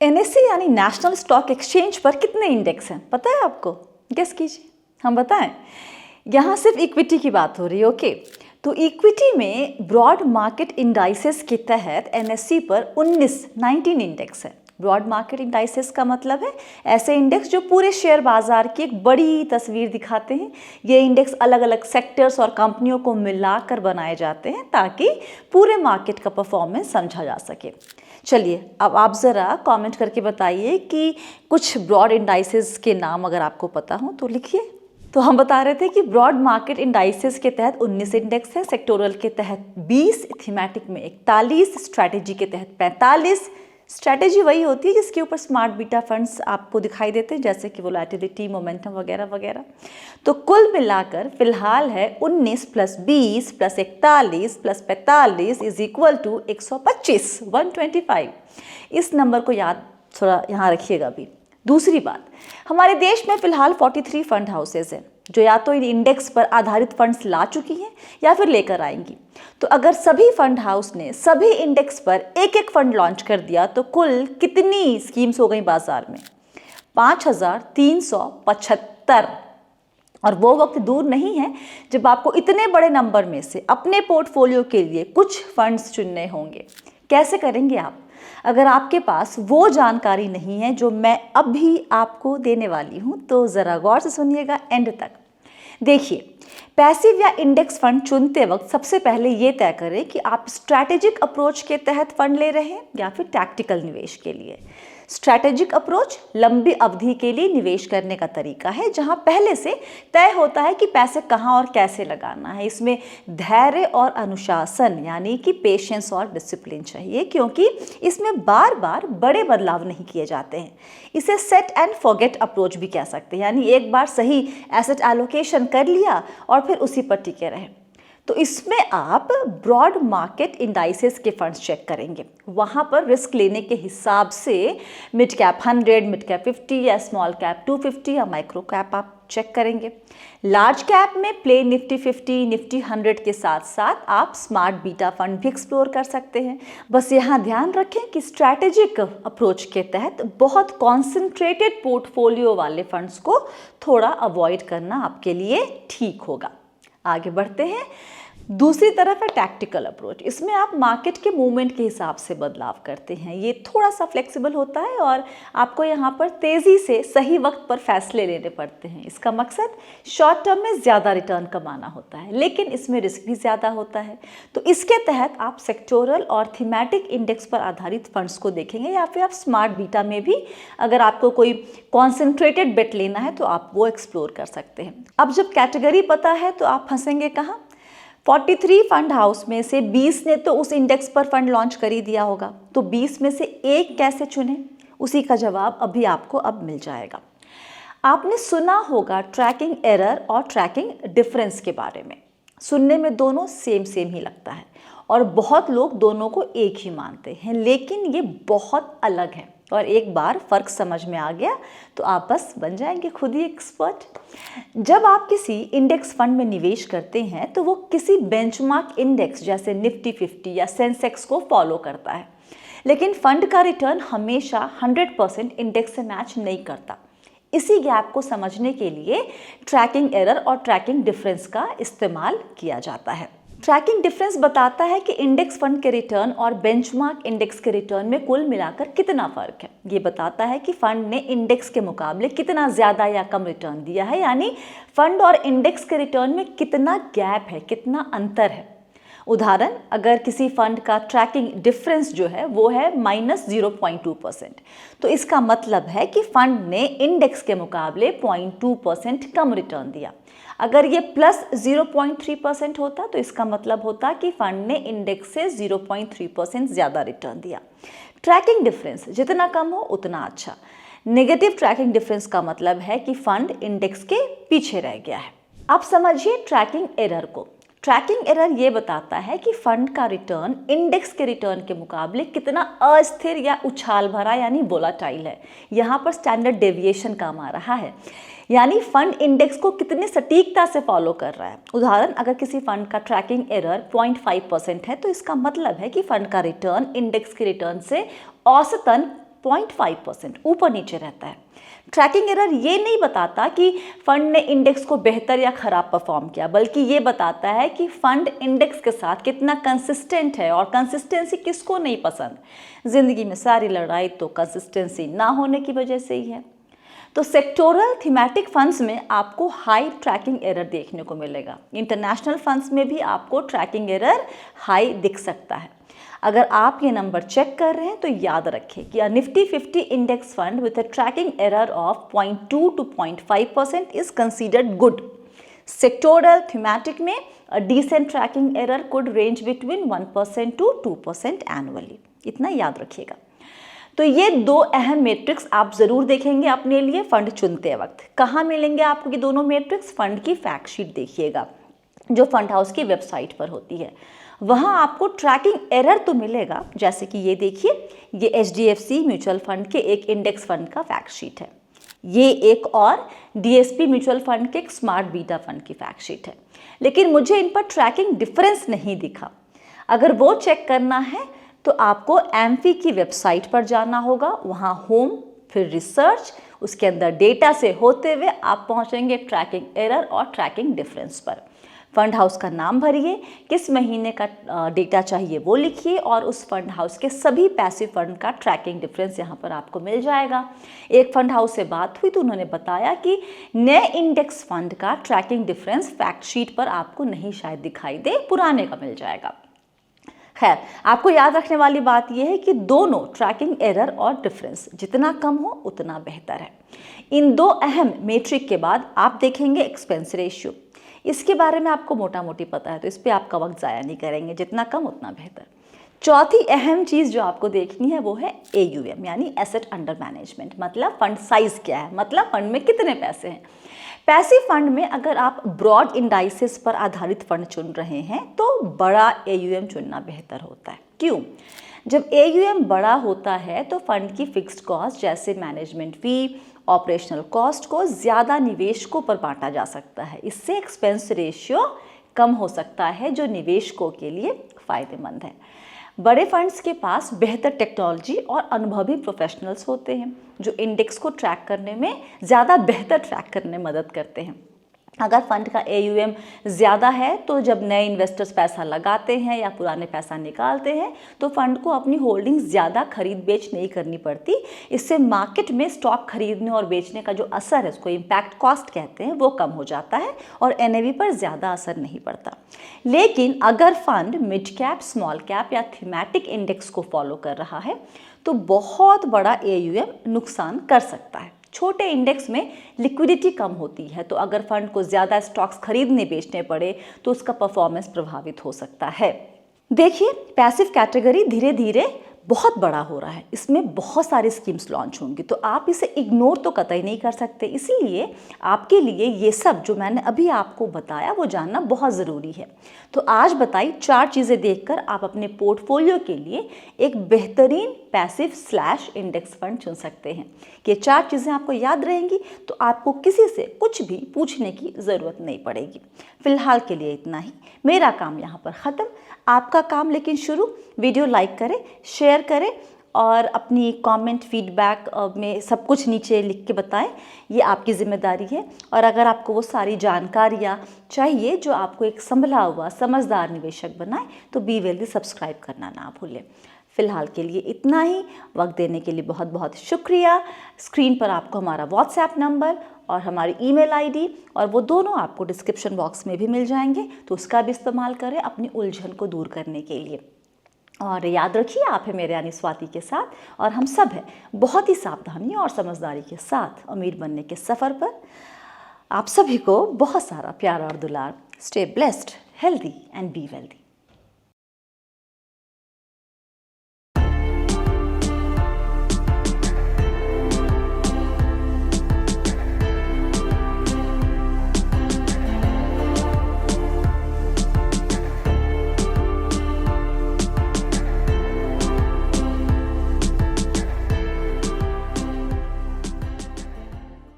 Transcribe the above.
NSC यानी national stock exchange पर कितने इंडेक्स हैं पता है आपको? गेस कीजिए, हम बताएं। यहाँ सिर्फ इक्विटी की बात हो रही है, ओके। तो इक्विटी में ब्रॉड मार्केट इंडाइसेस के तहत एनएससी पर 19 इंडेक्स है। ब्रॉड मार्केट इंडाइसेस का मतलब है ऐसे इंडेक्स जो पूरे शेयर बाजार की एक बड़ी तस्वीर दिखाते हैं। ये इंडेक्स अलग अलग सेक्टर्स और कंपनियों को मिलाकर बनाए जाते हैं ताकि पूरे मार्केट का परफॉर्मेंस समझा जा सके। चलिए अब आप ज़रा कमेंट करके बताइए कि कुछ ब्रॉड इंडाइसेस के नाम अगर आपको पता हो तो लिखिए। तो हम बता रहे थे कि ब्रॉड मार्केट इंडाइसेस के तहत 19 इंडेक्स है, सेक्टोरल के तहत 20, थीमेटिक में 41, स्ट्रैटेजी के तहत 45। स्ट्रैटेजी वही होती है जिसके ऊपर स्मार्ट बीटा फंड्स आपको दिखाई देते हैं, जैसे कि वोलेटिलिटी, मोमेंटम वगैरह वगैरह। तो कुल मिलाकर फिलहाल है 19 + 20 + 41 + 45 = 125, 125। इस नंबर को याद थोड़ा यहाँ रखिएगा भी। दूसरी बात, हमारे देश में फिलहाल 43 फंड हाउसेज हैं जो या तो इन इंडेक्स पर आधारित फंड्स ला चुकी हैं या फिर लेकर आएंगी। तो अगर सभी फंड हाउस ने सभी इंडेक्स पर एक एक फंड लॉन्च कर दिया तो कुल कितनी स्कीम्स हो गई बाजार में? 5375। और वो वक्त दूर नहीं है जब आपको इतने बड़े नंबर में से अपने पोर्टफोलियो के लिए कुछ फंड्स चुनने होंगे। कैसे करेंगे आप? अगर आपके पास वो जानकारी नहीं है जो मैं अभी आपको देने वाली हूं तो ज़रा गौर से सुनिएगा एंड तक। देखिए, पैसिव या इंडेक्स फंड चुनते वक्त सबसे पहले ये तय करें कि आप स्ट्रैटेजिक अप्रोच के तहत फंड ले रहे हैं या फिर टैक्टिकल निवेश के लिए। स्ट्रैटेजिक अप्रोच लंबी अवधि के लिए निवेश करने का तरीका है जहां पहले से तय होता है कि पैसे कहां और कैसे लगाना है। इसमें धैर्य और अनुशासन यानी कि पेशेंस और डिसिप्लिन चाहिए, क्योंकि इसमें बार बार बड़े बदलाव नहीं किए जाते हैं। इसे सेट एंड फॉरगेट अप्रोच भी कह सकते हैं, यानी एक बार सही एसेट एलोकेशन कर लिया और फिर उसी पर टिके रहे। तो इसमें आप ब्रॉड मार्केट इंडाइसेस के फंड्स चेक करेंगे। वहाँ पर रिस्क लेने के हिसाब से मिड कैप 100, मिड कैप 50 या स्मॉल कैप 250 या माइक्रो कैप आप चेक करेंगे। लार्ज कैप में प्लेन निफ्टी 50, निफ्टी 100 के साथ साथ आप स्मार्ट बीटा फंड भी एक्सप्लोर कर सकते हैं। बस यहाँ ध्यान रखें कि स्ट्रैटेजिक अप्रोच के तहत बहुत कॉन्सेंट्रेटेड पोर्टफोलियो वाले फंड्स को थोड़ा अवॉइड करना आपके लिए ठीक होगा। आगे बढ़ते हैं। दूसरी तरफ है टैक्टिकल अप्रोच। इसमें आप मार्केट के मूवमेंट के हिसाब से बदलाव करते हैं। ये थोड़ा सा फ्लेक्सिबल होता है और आपको यहाँ पर तेज़ी से सही वक्त पर फैसले लेने पड़ते हैं। इसका मकसद शॉर्ट टर्म में ज़्यादा रिटर्न कमाना होता है, लेकिन इसमें रिस्क भी ज़्यादा होता है। तो इसके तहत आप सेक्टोरल और थीमेटिक इंडेक्स पर आधारित फंड्स को देखेंगे या फिर आप स्मार्ट बीटा में भी अगर आपको कोई कॉन्सेंट्रेटेड बेट लेना है तो आप वो एक्सप्लोर कर सकते हैं। अब जब कैटेगरी पता है तो आप फंसेंगे कहाँ? 43 फंड हाउस में से 20 ने तो उस इंडेक्स पर फंड लॉन्च कर ही दिया होगा, तो 20 में से एक कैसे चुने? उसी का जवाब अभी आपको अब मिल जाएगा। आपने सुना होगा ट्रैकिंग एरर और ट्रैकिंग डिफरेंस के बारे में। सुनने में दोनों सेम ही लगता है और बहुत लोग दोनों को एक ही मानते हैं, लेकिन ये बहुत अलग है। और एक बार फ़र्क समझ में आ गया तो आप बस बन जाएंगे खुद ही एक्सपर्ट। जब आप किसी इंडेक्स फंड में निवेश करते हैं तो वो किसी बेंचमार्क इंडेक्स जैसे निफ्टी 50 या सेंसेक्स को फॉलो करता है, लेकिन फंड का रिटर्न हमेशा 100% इंडेक्स से मैच नहीं करता। इसी गैप को समझने के लिए ट्रैकिंग एरर और ट्रैकिंग डिफरेंस का इस्तेमाल किया जाता है। ट्रैकिंग डिफरेंस बताता है कि इंडेक्स फंड के रिटर्न और बेंचमार्क इंडेक्स के रिटर्न में कुल मिलाकर कितना फ़र्क है। ये बताता है कि फंड ने इंडेक्स के मुकाबले कितना ज़्यादा या कम रिटर्न दिया है, यानी फंड और इंडेक्स के रिटर्न में कितना गैप है, कितना अंतर है। उदाहरण, अगर किसी फंड का ट्रैकिंग डिफरेंस जो है वो है -0.2%, तो इसका मतलब है कि फंड ने इंडेक्स के मुकाबले 0.2% कम रिटर्न दिया। अगर ये +0.3% होता तो इसका मतलब होता कि फंड ने इंडेक्स से 0.3% ज़्यादा रिटर्न दिया। ट्रैकिंग डिफरेंस जितना कम हो उतना अच्छा। नेगेटिव ट्रैकिंग डिफरेंस का मतलब है कि फंड इंडेक्स के पीछे रह गया है। अब समझिए ट्रैकिंग एरर को। ट्रैकिंग एरर ये बताता है कि फंड का रिटर्न इंडेक्स के रिटर्न के मुकाबले कितना अस्थिर या उछाल भरा यानी वोलाटाइल है। यहाँ पर स्टैंडर्ड डेविएशन काम आ रहा है, यानी फंड इंडेक्स को कितनी सटीकता से फॉलो कर रहा है। उदाहरण, अगर किसी फंड का ट्रैकिंग एरर 0.5% है तो इसका मतलब है कि फंड का रिटर्न इंडेक्स के रिटर्न से औसतन 0.5% ऊपर नीचे रहता है। ट्रैकिंग एरर ये नहीं बताता कि फंड ने इंडेक्स को बेहतर या खराब परफॉर्म किया, बल्कि ये बताता है कि फंड इंडेक्स के साथ कितना कंसिस्टेंट है, और कंसिस्टेंसी किसको नहीं पसंद। जिंदगी में सारी लड़ाई तो कंसिस्टेंसी ना होने की वजह से ही है। तो सेक्टोरल थीमेटिक फंड्स में आपको हाई ट्रैकिंग एरर देखने को मिलेगा। इंटरनेशनल फंड्स में भी आपको ट्रैकिंग एरर हाई दिख सकता है। अगर आप ये नंबर चेक कर रहे हैं तो याद रखें कि Nifty 50 index fund with a tracking error of 0.2 to 0.5% is considered good. Sectoral thematic में a decent tracking error could range between 1% to 2% annually। इतना याद रखिएगा। तो ये दो अहम मैट्रिक्स आप जरूर देखेंगे अपने लिए फंड चुनते वक्त। कहाँ मिलेंगे आपको ये दोनों मैट्रिक्स? फंड की फैक्ट शीट देखिएगा जो फंड हाउस की वेबसाइट पर होती है। वहाँ आपको ट्रैकिंग एरर तो मिलेगा, जैसे कि ये देखिए, ये HDFC म्यूचुअल फंड के एक इंडेक्स फंड का फैक्ट शीट है। ये एक और DSP म्यूचुअल फंड के एक स्मार्ट बीटा फंड की फैक्ट शीट है, लेकिन मुझे इन पर ट्रैकिंग डिफरेंस नहीं दिखा। अगर वो चेक करना है तो आपको एम्फी की वेबसाइट पर जाना होगा। वहाँ होम, फिर रिसर्च, उसके अंदर डेटा से होते हुए आप पहुँचेंगे ट्रैकिंग एरर और ट्रैकिंग डिफरेंस पर। फंड हाउस का नाम भरिए, किस महीने का डेटा चाहिए वो लिखिए, और उस फंड हाउस के सभी पैसिव फंड का ट्रैकिंग डिफरेंस यहाँ पर आपको मिल जाएगा। एक फंड हाउस से बात हुई तो उन्होंने बताया कि नए इंडेक्स फंड का ट्रैकिंग डिफरेंस फैक्ट शीट पर आपको नहीं शायद दिखाई दे, पुराने का मिल जाएगा। खैर, आपको याद रखने वाली बात यह है कि दोनों ट्रैकिंग एरर और डिफरेंस जितना कम हो उतना बेहतर है। इन दो अहम मेट्रिक के बाद आप देखेंगे एक्सपेंस रेशियो। इसके बारे में आपको मोटा मोटी पता है, तो इस पर आपका वक्त ज़ाया नहीं करेंगे, जितना कम उतना बेहतर। चौथी अहम चीज़ जो आपको देखनी है वो है AUM, यानी एसेट अंडर मैनेजमेंट। मतलब फंड साइज क्या है, मतलब फंड में कितने पैसे हैं। पैसिव फंड में अगर आप ब्रॉड इंडाइसेस पर आधारित फंड चुन रहे हैं तो बड़ा AUM चुनना बेहतर होता है। क्यों? जब AUM बड़ा होता है तो फंड की फिक्स्ड कॉस्ट जैसे मैनेजमेंट फी, ऑपरेशनल कॉस्ट को ज़्यादा निवेशकों पर बांटा जा सकता है। इससे एक्सपेंस रेशियो कम हो सकता है, जो निवेशकों के लिए फ़ायदेमंद है। बड़े फंड्स के पास बेहतर टेक्नोलॉजी और अनुभवी प्रोफेशनल्स होते हैं जो इंडेक्स को ट्रैक करने में ज़्यादा बेहतर ट्रैक करने में मदद करते हैं। अगर फंड का AUM ज़्यादा है तो जब नए इन्वेस्टर्स पैसा लगाते हैं या पुराने पैसा निकालते हैं तो फंड को अपनी होल्डिंग्स ज़्यादा खरीद बेच नहीं करनी पड़ती। इससे मार्केट में स्टॉक खरीदने और बेचने का जो असर है, उसको इम्पैक्ट कॉस्ट कहते हैं, वो कम हो जाता है और NAV पर ज़्यादा असर नहीं पड़ता। लेकिन अगर fund mid cap, small cap या थीमेटिक इंडेक्स को फॉलो कर रहा है तो बहुत बड़ा AUM नुकसान कर सकता है। छोटे इंडेक्स में लिक्विडिटी कम होती है, तो अगर फंड को ज़्यादा स्टॉक्स खरीदने बेचने पड़े तो उसका परफॉर्मेंस प्रभावित हो सकता है। देखिए, पैसिव कैटेगरी धीरे धीरे बहुत बड़ा हो रहा है, इसमें बहुत सारी स्कीम्स लॉन्च होंगी, तो आप इसे इग्नोर तो कतई नहीं कर सकते। इसीलिए आपके लिए ये सब जो मैंने अभी आपको बताया वो जानना बहुत ज़रूरी है। तो आज बताई 4 चीज़ें देखकर आप अपने पोर्टफोलियो के लिए एक बेहतरीन पैसिव / इंडेक्स फंड चुन सकते हैं। ये 4 चीज़ें आपको याद रहेंगी तो आपको किसी से कुछ भी पूछने की ज़रूरत नहीं पड़ेगी। फिलहाल के लिए इतना ही, मेरा काम यहाँ पर ख़त्म, आपका काम लेकिन शुरू। वीडियो लाइक करें, शेयर करें और अपनी कमेंट, फीडबैक में सब कुछ नीचे लिख के बताएं, ये आपकी ज़िम्मेदारी है। और अगर आपको वो सारी जानकारियाँ चाहिए जो आपको एक संभला हुआ समझदार निवेशक बनाए तो बी वेल्दी सब्सक्राइब करना ना भूलें। फ़िलहाल के लिए इतना ही, वक्त देने के लिए बहुत बहुत शुक्रिया। स्क्रीन पर आपको हमारा WhatsApp नंबर और हमारी ईमेल ID और वो दोनों आपको डिस्क्रिप्शन बॉक्स में भी मिल जाएंगे, तो उसका भी इस्तेमाल करें अपनी उलझन को दूर करने के लिए। और याद रखिए, आप है मेरे यानी स्वाति के साथ और हम सब हैं बहुत ही सावधानी और समझदारी के साथ अमीर बनने के सफ़र पर। आप सभी को बहुत सारा प्यार और दुलार। Stay blessed, healthy and be wealthy.